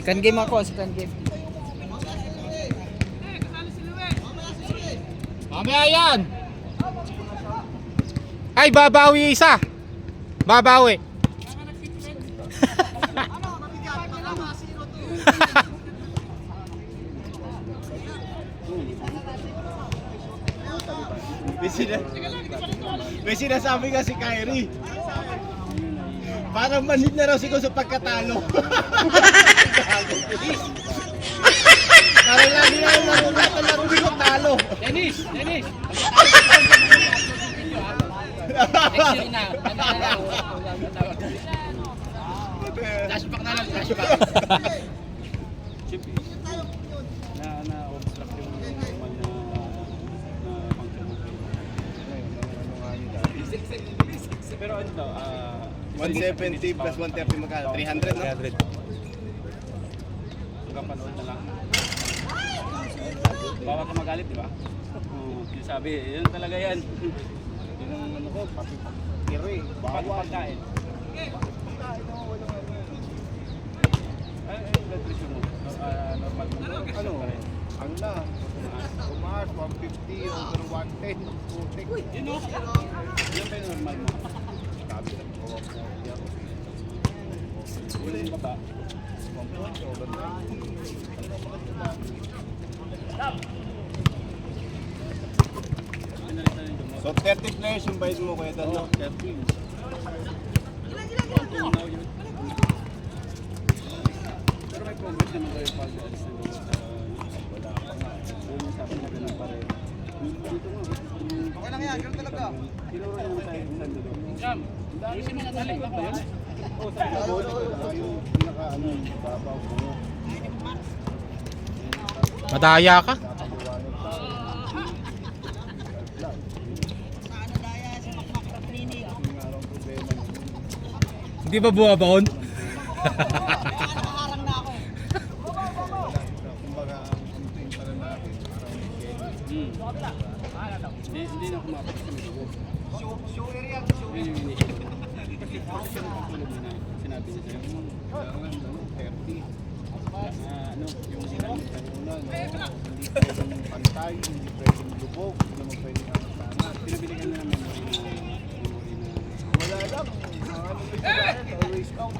Second game ako, second game. Mamaya yan! Ay, babawi isa! Babawi! May sinasabi nga si Kyrie. Parang manhid na raw siya sa pagkatalo. Parang lagi na yung laro di ko talo. Dennis! Flashback na lang, flashback. Na-obstruct yung normal na function. Pero ano daw, 170 plus 130 magkano? 300 no? 300. hanggang panood na lang. Bawal ka magalit, di ba? Yung sabi, yun talaga yan. Yun ang ano ko, pati tiro eh. Pagkain. Ay, blood pressure mo. Normal mo. Ano na? Tumaas, 150 over 110. Putik. Yun o. Yun ba yung normal mo? Sabi na po ako. Yung baba. So 30 players yung bayad mo kaya Dan, no? 30. Pero may progress naman tayo pag alis na wala pa nga. Yung sabi na ganun pa rin. Dito nga. Okay lang yan, ganun talaga. Tinuro naman tayo kung saan dito. Jam! Ayusin mo na sa likod ba yun? Oo, sa likod. Yung pinaka-ano, babaw mo. Madaya ka? Hindi ba bumabaon? Kumbaga, ang content pala natin. Hindi na kumapit sa mga Show area. yun yung initial. Kasi function ng tulog na sinabi niya sa'yo. Kailangan 30. Ano, yung sila Hindi pwedeng pantay, hindi pwedeng lubog, hindi naman pwedeng sana. pinabiligan na ng memory na Wala lang. Ano ba yung always count?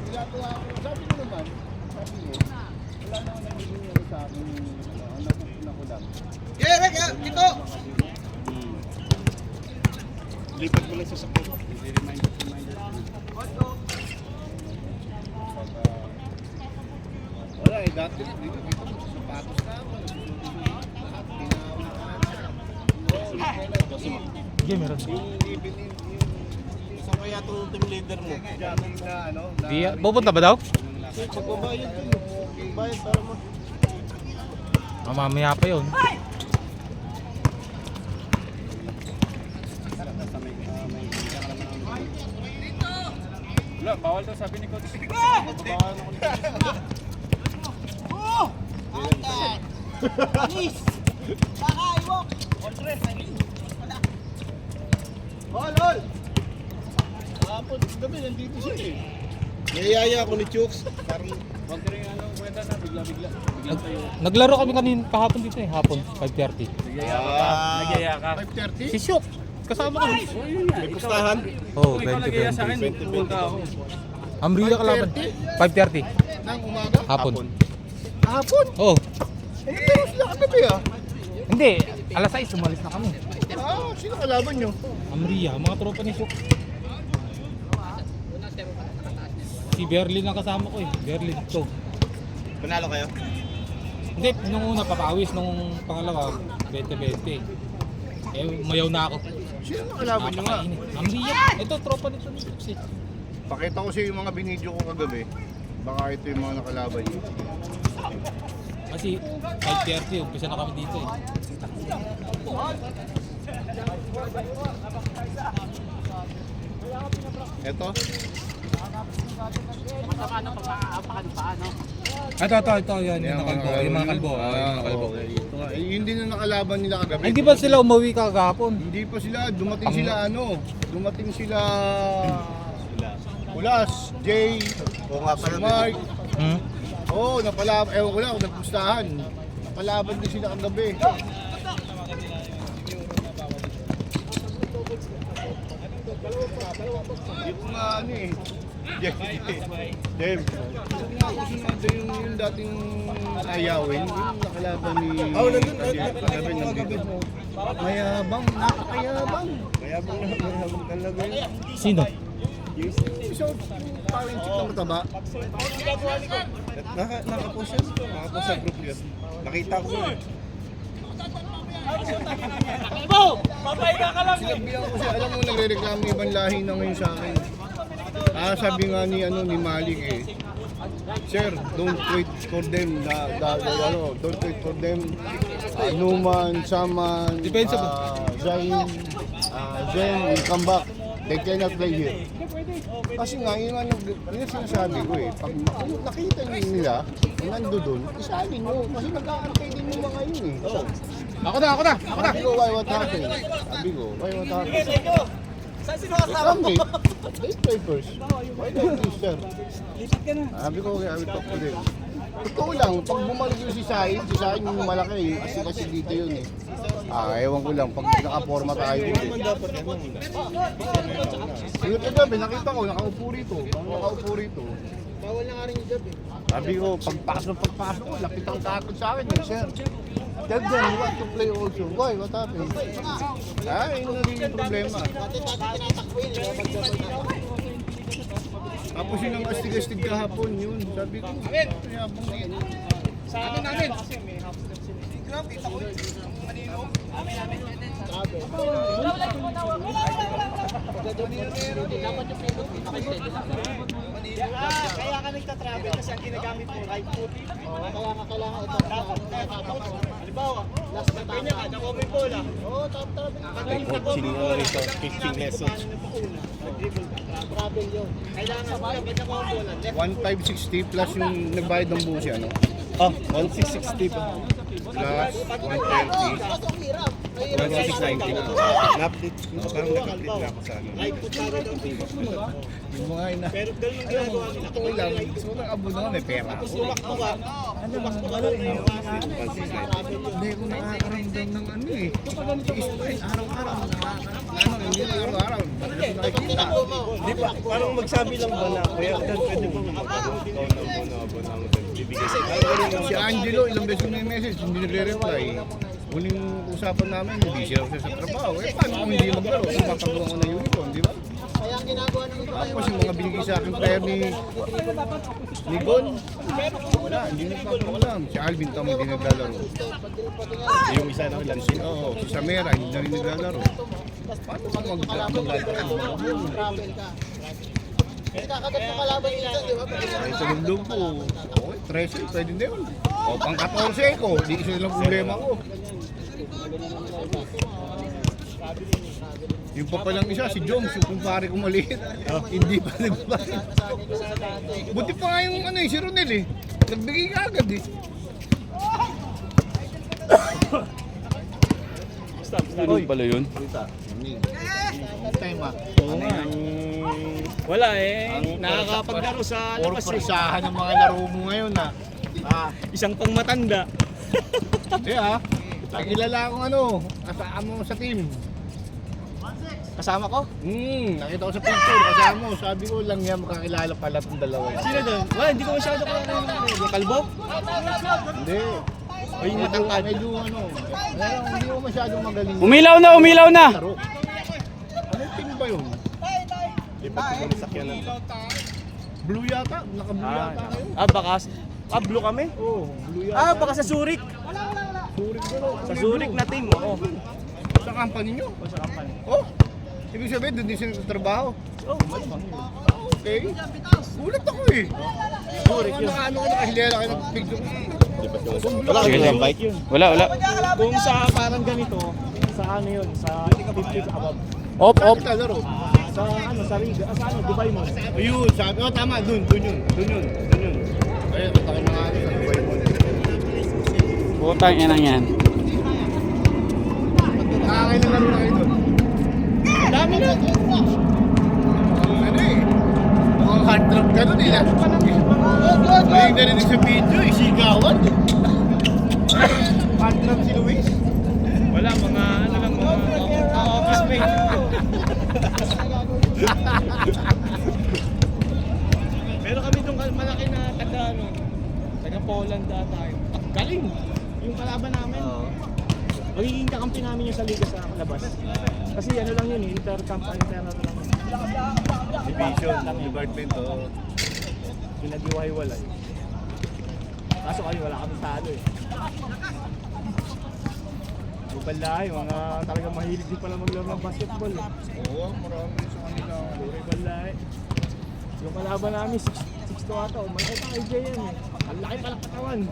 Ginagawa ko, sabi mo naman, wala naman nagiging ano sa akin, ano ko lang. Dito! Lipat mo lang sa sakit. reminder. Wala eh, dati dito sa sapatos na ako. Lahat Sige, meron. Isa kaya itong team leader mo? Jamming na ano? Di, pupunta ba daw? Pagbabayad yun. Bayad para mo. Mamaya pa yun. Wala, bawal daw sabi ni Coach. Hol! Hapon, gabi, nandito siya eh. Niyayaya ako ni Chooks. Parang Huwag ka rin ano, kwenta na, bigla. Bigla tayo. Naglaro kami kanina kahapon dito eh, hapon, 5:30. Nagyaya ka. 5:30? Si Shook, kasama ko. Oh, yun nga. May pustahan? Oo, Kung ikaw nagyaya sa akin, 20-20. pupunta ako. Amrita kalaban. 5:30. Nang umaga? Hapon. Hapon? Oh, Pero sila kagabi ah. hindi. Alas 6, umalis na kami. Sino kalaban nyo? Amria, mga tropa ni Shook. Si Berlin ang kasama ko eh. Berlin to. Panalo kayo? Hindi, nung una papawis, nung pangalawa, 20-20. Eh, mayaw na ako. Sino kalaban nyo nga? Napakainit. Amria, ito tropa nito ni Shook eh. Pakita ko sa yung mga binidyo ko kagabi. Baka ito yung mga nakalaban nyo. Kasi 5:30, umpisa na kami dito eh. Ito? Ito, yan, yung nakalbo. Yung mga kalbo. Yung mga kalbo. Okay. Ito nga. Eh, hindi na nakalaban nila kagabi. Ay, di ba sila umuwi kagahapon? Hindi pa sila, dumating sila Kulas, Jay, si Mark. Oo, napalaban. Ewan ko lang kung nagpustahan. Napalaban din sila kagabi. Hindi ko nga ano eh. Dave. Yung dating ayawin, yung nakalaban ni... Kagabi nandito. Mayabang, napakayabang. Mayabang talaga yun. Sino? So, parang chick na mataba. Nakapost yan. Nakapost sa group yun. Nakita ko yun. Sinabihan ko siya, alam mo, nagre-reklamo yung ibang lahi na ngayon sa akin. Sabi nga ni Malik eh, Sir, don't wait for them. Don't wait for them. Numan, Saman, Zain, Zen will come back. They cannot play here. Kasi nga, yun yung sinasabi ko eh. Pag nakita nila, nando doon, isali nyo. Kasi nag-aantay din yung mga yun eh. Ako na! Sabi ko, why what happened? Come they play first. Why don't you, sir? Sabi ko, okay, I will talk to them. Totoo lang, pag bumalik yung si Sain yung malaki eh. Kasi dito yun eh. Ewan ko lang, pag naka-forma tayo dito eh. Yung kagabi, nakita ko, nakaupo rito. Bawal na nga rin yung gabi. Sabi ko, pagpasok ko, lapit ang takot sa akin eh, sir. Tell them you want to play also. Why? What happened? Yun na rin yung problema. Tapos yun ang astig-astig kahapon yun. Sabi ko, mayabang din. Sa amin namin. Grab, kita ko yun. Manino. Kaya ka nagta-travel kasi ang ginagamit mo, right foot. Kaya nga kailangan ito. Halimbawa, last na tayo. Ako may bola. Oo, top-travel. Coaching nga rito. Pitching lessons. Travel yun. Kailangan mo lang, ganyan ko ang bola. 1,560 plus yung nagbayad ng buo siya, no? 1,660 pa. Plus 130. 1,690. Na-update. Parang nag-update na ako sa ano. Yung mga ina. Pero ganun yung ginagawa nila. Totoo lang. Gusto ko ng abo na may pera. Hindi ko nakakaramdam ng ano eh. Araw-araw. Hindi na araw-araw. Nakikita. Di ba? Parang magsabi lang ba na, kuya, pwede mo Si Angelo, ilang beses ko na yung message, hindi nagre-reply. Huling usapan namin, hindi siya sa trabaho. Paano kung hindi maglaro? Papagawa ko ng uniform, di ba? Kaya ang ginagawa ng iba Tapos yung mga binigay sa akin player ni Gon, wala, hindi nagpapagalam. Si Alvin Tam hindi naglalaro. yung isa na lansin. Oo, si Samera hindi na rin naglalaro. Paano ka maglalaro? travel ka. Kakagat mo kalaban minsan, di ba? Ay, sa mundo ko, okay, 13, pwede na yun. O, pang 14 ko, di isa lang problema ko. Yung pa palang isa, si Joms, yung kumpare ko maliit, hindi pa nagbayad. Buti pa nga yung si Ronel eh. Nagbigay ka agad eh. Ano pala yun? Time ah. Oo nga. Wala nakakapaglaro sa Puro labas parisahan ng mga laro mo ngayon ah. Isang pang matanda. Hindi nakilala akong kasama mo sa team. Kasama ko? Nakita ko sa picture, kasama mo. Sabi ko lang yan, makakilala pala itong dalawa. Sino doon? Wala, hindi ko masyado kilala yung kalbo. Hindi. Ay, yung matangkad. Medyo hindi mo masyadong magaling. Umilaw na! Laro. Ano yung team ba yun? Di ba kung sakyan lang? Blue yata? Naka-blue yata kayo? Baka blue kami? Oo, blue yata. Baka sa Zurich. Surik ko. Sa Zurich na team. Oo. Sa company nyo? Sa company. Oh, ibig sabihin, doon din sila nagtatrabaho. Okay. Ulit ako eh. Zurich yun. Ano ka nakahilera kayo ng picture? Wala ka ng bike yun. Wala. Kung sa parang ganito, sa ano yun, sa 50 above. Op. Laro. Sa Riga, Dubai mo. Ayun, sabi ko, tama, doon yun. Ayun, tataka na nga sa Dubai mo. Putang ina yan. Nakakain na laro na kayo doon. Dami na. Ano eh. Mga hard drop gano'n eh. May narinig sa video, isigawan. Hard drop si Luis. Wala, mga ano lang, mga office mate. Pero kami itong malaki na taga, ano, taga Poland tayo. Galing! Yung kalaban namin. Magiging kakampi namin yung sa liga sa labas. Kasi ano lang yun, intercamp, interno lang yun. Division, department, oh. Pinag-iwalay. Kaso kayo, wala kami talo eh. Balay, mga talagang mahilig din pala maglaro ng basketball eh. Oo, marami sa kanila. Lure balay. Yung kalaban namin, 6'2" ata. Malaki pa kay Jay yan eh. Ang laki palang katawan.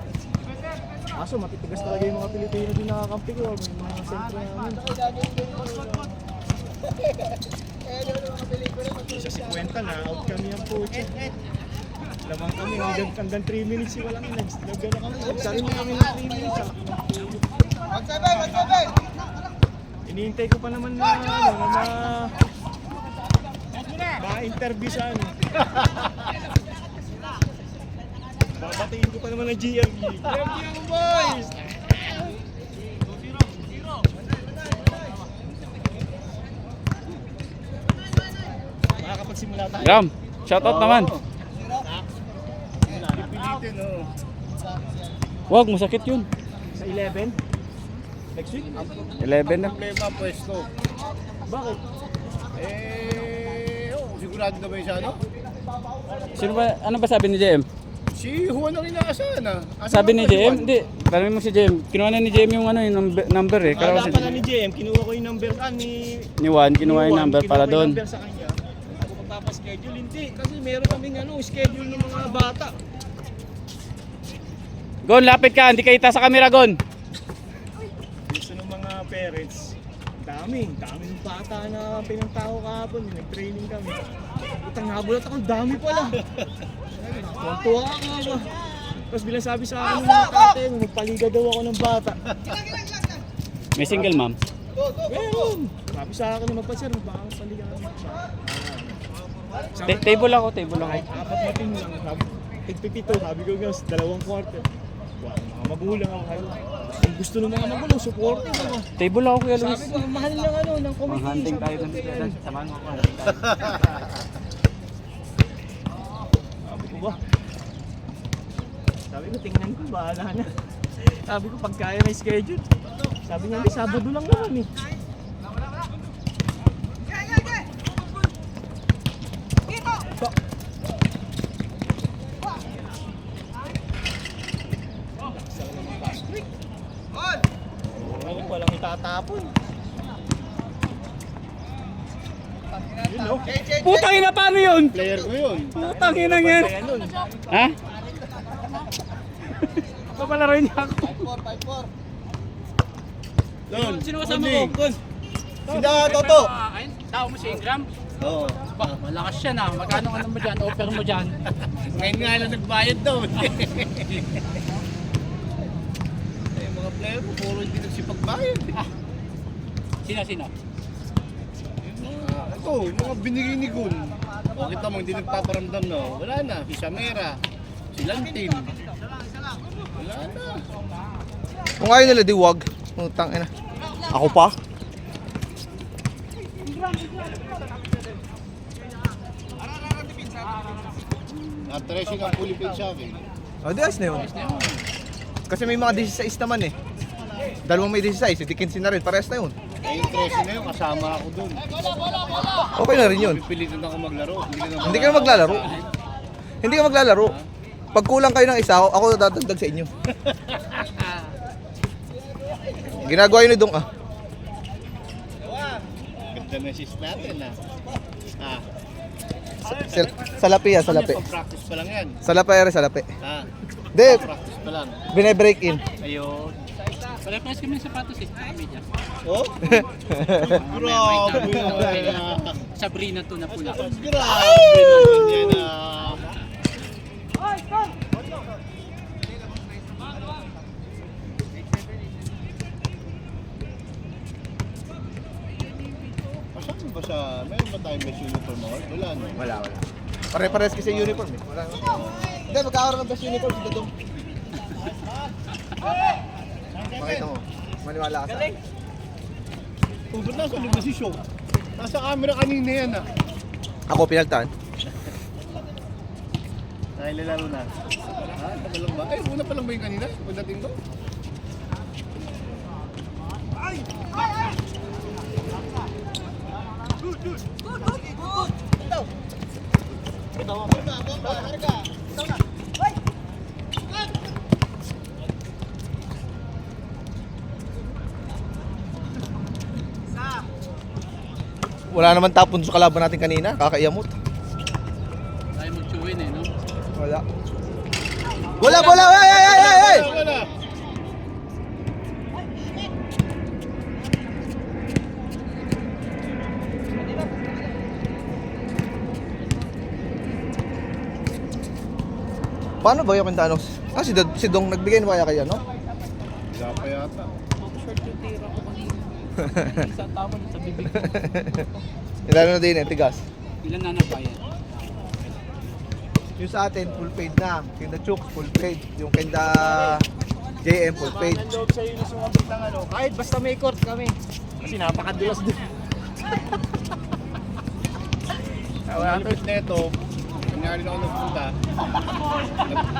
Kaso matitigas talaga yung mga Pilipino din nakakampi ko. May mga sentro namin. Sa 50 na, out kami ang coach. Lamang kami hanggang 3 minutes walang nag-gano kami. Nagsarin kami ng 3 minutes. Iniintay ko pa naman na ma-interview sa ano. Babatiin ko pa naman ng GMB. GMB ang boys! Makakapagsimula tayo. Ram, shoutout naman. Pilitin, oh. Wag, masakit yun. Sa 11? Next week? 11 na. Problema, pwesto. Bakit? Sigurado na ba yung siya, no? Sino ba, ano ba sabi ni JM? Si Juan ang inaasahan, ah. Asan Sabi ba ni si JM, Juan? hindi. Tanongin mo si JM. Kinuha na ni JM yung ano, yung number eh. Kala Wala ko si pala ni JM, kinuha ko yung number ni Juan, kinuha yung number para Kinuha ko doon. yung number sa kanya. Ako magpapaschedule, hindi. Kasi meron kaming schedule ng mga bata. Gon, lapit ka. Hindi kita sa camera, Gon. Gusto ng mga parents, daming bata na pinangtao kahapon, nag-training kami. Utang nabulat ako, dami pala. Tuwa ako ba? Tapos bilang sabi sa akin ng mga tate, magpaliga daw ako ng bata. May single mom. Meron! Sabi sa akin na magpasir, baka magpaliga ako ng bata. Table ako. Kahit apat na team lang, sabi, tigpipito, sabi ko guys, 2 quarter. Wow, mga magulang ako kayo. Kung gusto ng mga magulang, supporting ako. Table ako, Kuya Luis. Sabi ko, ang mahal ng ng committee. Hunting tayo ng Sabi Samahan mo ako. Hunting tayo. ko ba? Sabi ko, tingnan ko, bahala na. Sabi ko, pagkaya may schedule. Sabi niya, hindi, Sabado lang naman eh. Oo, walang itatapon. Yun o. Putang ina, paano yun? Player ko yun. Putang ina yan. Kaya nun. Ha? Papalaroin niya ako. Doon. Sino kasama ko? Gon. Sila, Toto. Tao mo si Ingram? Oo. Ba, malakas siya na. Magkano ano mo dyan? Offer mo dyan? Ngayon nga lang nagbayad daw. Yung mga player ko, puro hindi nagsipagbayad. Sino? Ito, yung mga binigay ni Gun. O kita mo, hindi nagpaparamdam na. Wala na. Si Samera. Si Lantin. Wala na. Kung ayaw nila, di wag. Utang ina. Ako pa? Tracing ang Philippine sa akin. O, di ayos na yun. Kasi may mga 16 naman eh. Dalawang may 16, si 15 na rin. Parehas na yun. Eh, yung tracing na yun, kasama ako dun. Okay na rin yun. Pipilitan ako maglaro. Hindi ka maglalaro. Hindi ka maglalaro. Pag kulang kayo ng isa, ako dadagdag sa inyo. Ginagawa yun ni Dong ah. Ganda na assist natin ah. Salapi yan, salapi. Pag-practice pa lang yan. Salapi yan, salapi. Hindi, Practice pa lang. binay-break in. Ayun. Pare-pares kami ng sapatos eh. Media. Oh? Grabe naman. Sabrina to na pula. Grabe naman yan Saan ba sa... Meron ba tayong best uniform mo? Wala no? Wala. Pare-pares kasi uniform eh. Wala. Hindi, magkakaroon ng best uniform si Dodong. Makita mo. Maniwala ka sa akin. Kung ba't nasa loob na si Show? Nasa camera kanina yan ah. Ako pinagtaan. Nakilalaro na. Ha? Tagal lang ba? Ay, una pa lang ba yung kanina? Pagdating ko? Wala naman tapon sa kalaban natin kanina. Kakaiyamot. Tayo mag-chewin eh, no? Wala. Bola, bola! Hey! Wala! Paano ba yung Quintanos? Si Dong nagbigay na kaya kaya, no? Wala pa yata. Isa tama sa bibig. Nilalo na din eh, tigas. Ilan na nabayan? Yung sa atin, full paid na. Kinda Chooks, full paid. Yung kinda JM, full paid. Ang loob sa'yo na sumabit ng ano, kahit basta may court kami. Kasi napakadulas din. Malapit na ito, nangyari na ako nagpunta.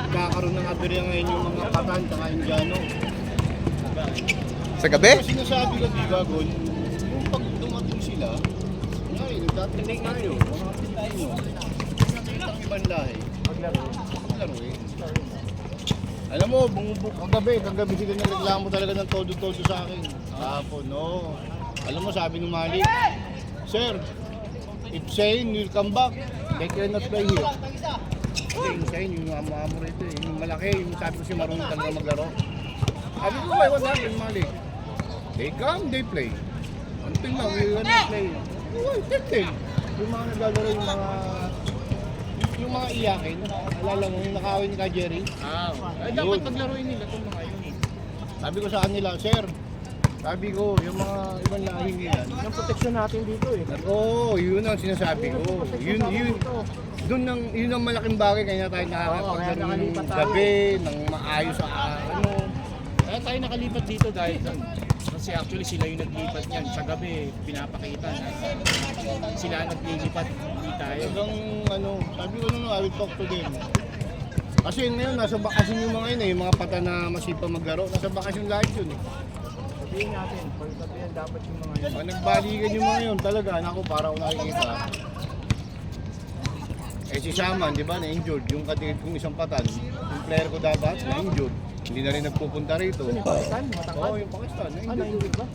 Nagkakaroon ng aberya ngayon yung mga Patan at Indiano. Sa gabi? Kasi sinasabi ko, di ba, Gon, yung pag dumating sila, ay, nagtatanong tayo, mga Pilipino, nakikita ang ibang lahi, maglaro eh. Alam mo, kagabi sila nagreklamo talaga ng todo-todo sa akin. Kahapon, no. Alam mo, sabi ng Malik, Sir, if Shane will come back, they cannot play here. Kasi yung Shane, yung amo-amo rito eh, yung malaki, yung sabi ko siya marunong talaga maglaro. Sabi ko, why, what happened, Malik? They come, they play. Until now, we will not play. Why, they yung mga naglalaro, yung mga iyakin, alala mo, yung nakawin ni ka Jerry. Ay, dapat paglaruin nila itong mga yun. Sabi ko sa kanila, Sir, sabi ko, yung mga ibang lahi nila, Yung protection natin dito eh. oo, yun ang sinasabi ko. Yun ang malaking bagay kaya tayo nakakapaglaro ng nakalipat tayo. gabi, ng maayos sa ano. Kaya tayo nakalipat dito dahil doon. Kasi actually sila yung naglipat niyan. Sa gabi, pinapakita na sila ang naglilipat, hindi tayo. Hanggang ano, sabi ko nung I will talk to them. Kasi ngayon, nasa bakasyon yung mga yun eh, yung mga pata na masipa maglaro, nasa bakasyon lahat yun eh. Sabihin natin, pagsabihan dapat yung mga yun. Pag nagbalikan yung mga yun, talaga, naku, para ako nakikita. Eh si Shaman, di ba, na-injured. Yung katigit kong isang patan, yung player ko dapat, na-injured. Hindi na rin nagpupunta rito. Pakistan, Oo, matangkad. yung Pakistan, Ano, na-injured. hindi ba?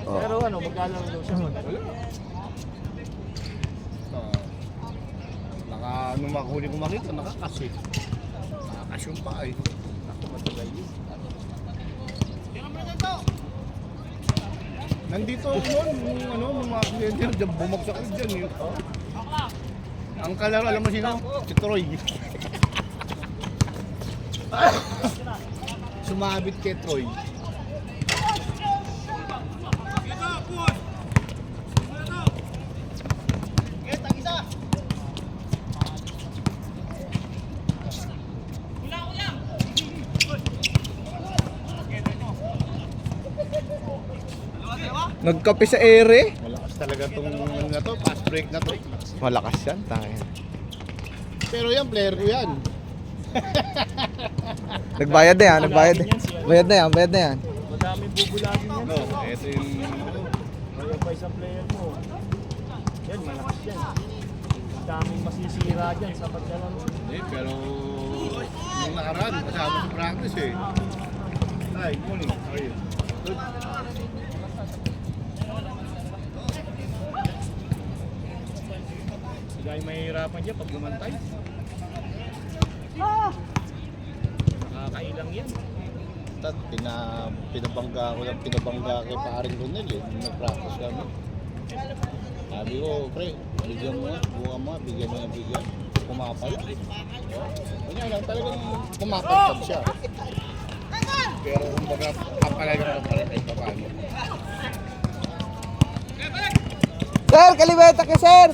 Pero ano, maglalaro daw siya. Wala. Nung makahuli ko makita, nakakas eh. Nakakas yung paa eh. Ako, matagal yun. Nandito ako noon, nung mga kliyente, bumagsak ko dyan eh. Ang kalaro, alam mo sino? Si Troy. Sumabit kay Troy. Nagkape sa ere. Malakas talaga tong ano na to, fast break na to. Malakas yan, tayo. Pero yan, player ko yan. Nagbayad na yan, nagbayad. Bayad na yan, bayad na yan. Madaming bubulagin yan. No, ito yung... Kaya pa isang player mo. Yan, malakas yan. Ang daming masisira dyan sa paglalaro. pero nung nakaraan, kasama sa practice eh. Hi, good morning. How are you? Good. Sila ay mahihirapan dyan pag gumantay. Nakakailang yan. Tat, pinabangga kay Paring Ronel eh, nung nag-practice kami. Sabi ko, pre, bigyan mo nga, buka mo nga, bigyan mo nga, bigyan. Pumapal. Kanya lang, talagang pumapal siya. Pero kumbaga, kapalaga kahit paano. Sir, kalibeta ka, sir!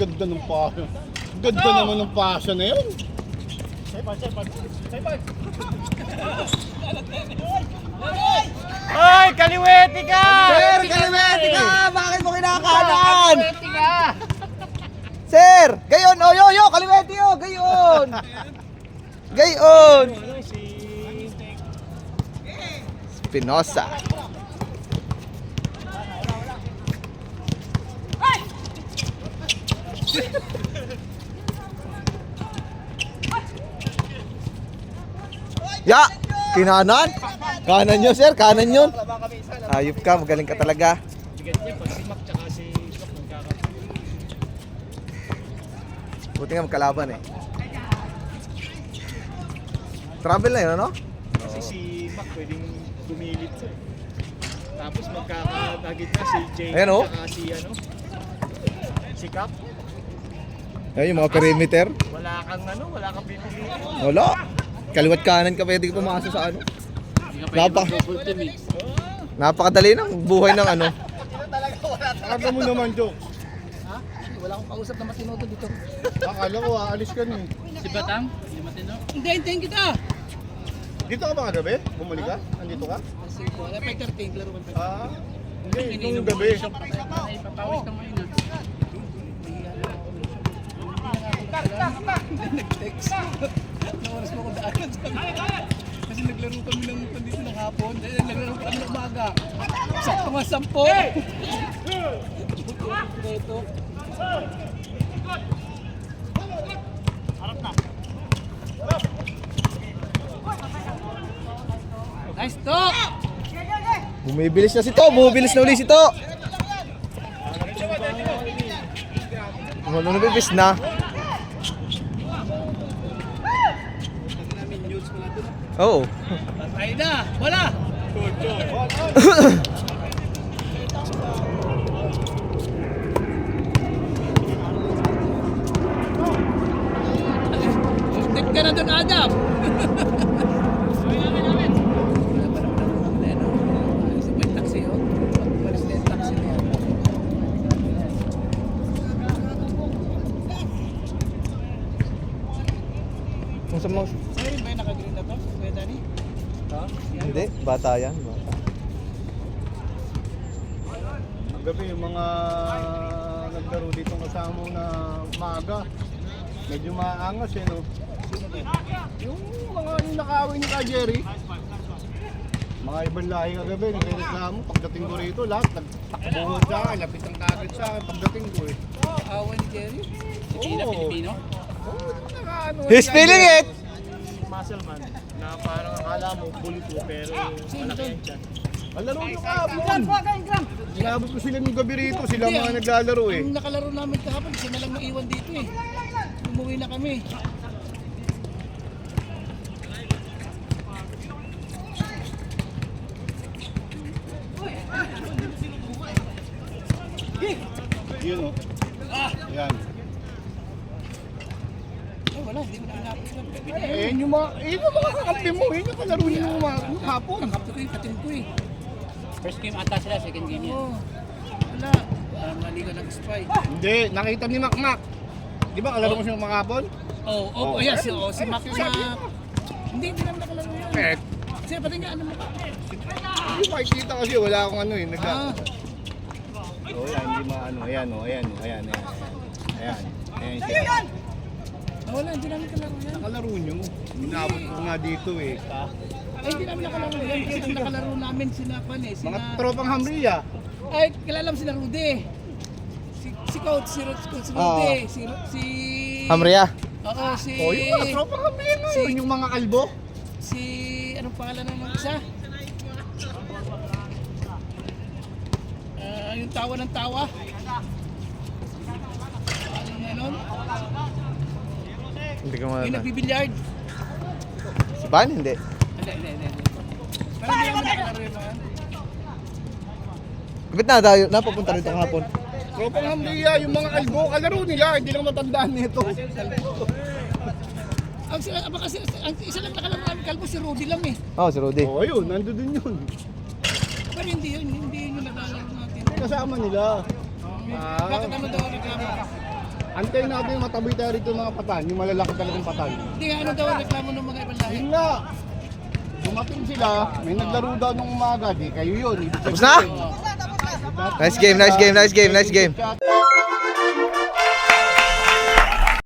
Ganda ng pasa. Ganda naman ng pasa na yun. Hoy, kaliwete ka! Sir, kalimete ka! Bakit mo kinakanan? Sir, gayon, yo, kalimete yo, gayon! Gayon! Ano si... Spinosa. Ya! Kinanan? Kanan yun, sir. Kanan yun. Ayop ka. Magaling ka talaga. Bigat niya, pag si Mac tsaka si Shock magkakapit. Buti nga magkalaban eh. Travel na yun, ano? Kasi si Mac pwedeng gumilit siya. Tapos magkakatagit na si Jay Ayan, oh. tsaka si ano? Si Cap. Ayun, yung mga perimeter. Wala kang pipiliin. Wala. Kaliwat kanan ka pwede ka pumasok sa ano. Napakadali ng buhay ng ano. Aga mo naman, Jok. Wala akong kausap na matinodo dito. Akala ko aalis ka na eh. Si Batang? Hindi matino? Hindi, hintayin kita! Dito ka ba kagabi? Bumalik ka? Andito ka? Kasi ko, wala pa 13, laro man. Ah, hindi, nung gabi. Papawis ka mo yun. Nag-text. Nawaras mo ko daanan sa kasi naglaro kami ng pandito ng hapon. Naglaro kami ng umaga. Sakto nga 10. Ito. Nice talk! Bumibilis na si To. Bumibilis na uli si To. Nabibis na. Oo. Patay na! Wala! Tip ka na doon, Adam! Kung sa mga... Sa'yo rin ba yung nakagreen na to? Kuya Danny? Hindi, bata yan. Bata. Gabi yung mga naglaro dito kasama mo na maaga. Medyo maangas eh, no? Yung mga yung nakawin ni ka, Jerry. Mga ibang lahi kagabi, nagreklamo. Pagdating ko rito, lahat nagtakbuhod sa akin, lapit ang target sa akin pagdating ko eh. Awan ni Jerry? Oo. Pilipino? Oo, nakaano. He's feeling it! Muscle man na parang akala mo bulito pero malaki yan dyan. Alaro nyo kahapon. Inabot ko sila ng gabi rito, sila mga naglalaro eh. Ang nakalaro namin kahapon, siya na lang maiwan dito eh. Umuwi na kami. Yun o. Yan. Ay wala, hindi mo na inapos lang. Eh, yung mga kakampi mo, yun yung kalaro nyo ng hapon. Kakapto ko yung katim ko eh. First game ata sila, second game yan. Oo. Wala. Parang maliga ng spy. Hindi, nakita ni Makmak. Di ba kalaro mo siya makapon? Oo, oh, Oh. ayan si Mac Sabi na... mo. Hindi naman nakalaro yan. Eh, Kasi pati nga ano mo ka. hindi makikita kasi wala akong ano eh. Ah, Oh, yan, hindi maano. Ayan o, ayan o, ayan. Ayan. Ayan siya. wala, hindi namin kalaro yan. Nakalaro nyo. Inabot ko nga dito eh. Ay, hindi namin nakalaro yan. Kaya ang nakalaro namin sina Pan eh. Mga Sina... tropang Hamria. Ay, kilala mo sila Rudy. Si Coach, si Rudy. Oo. Si... Hamria. Oo, si... Oh, yung mga tropang Hamria ngayon. Yung mga kalbo. Si... Anong pangalan ng isa? Yung tawa ng tawa. Ano nga nun? Hindi ko Yung maano. nagbibilyard. Si Van, hindi. Hindi. Parang hindi naman nakalaro yung mga... Kapit na tayo, napapunta rito kahapon. Tropang Hamria, yung mga kalbo. Kalaro nila, hindi lang matandaan nito. Ang isa lang nakalaro namin kalbo, si Rudy lang eh. Oh, si Rudy. Oh, ayun, nandun din yun. Pero hindi yun yung nakalaro natin. Kasama nila. Bakit ano daw reklamo? Antayin natin yung mataboy tayo rito mga patan, yung malalaki talagang patan. Hindi nga, ano daw ang reklamo ng mga ibang lahi? Yun nga. Dumating sila, may naglaro daw nung umaga, di kayo yun. Tapos na? Nice game, nice game, nice game, nice game.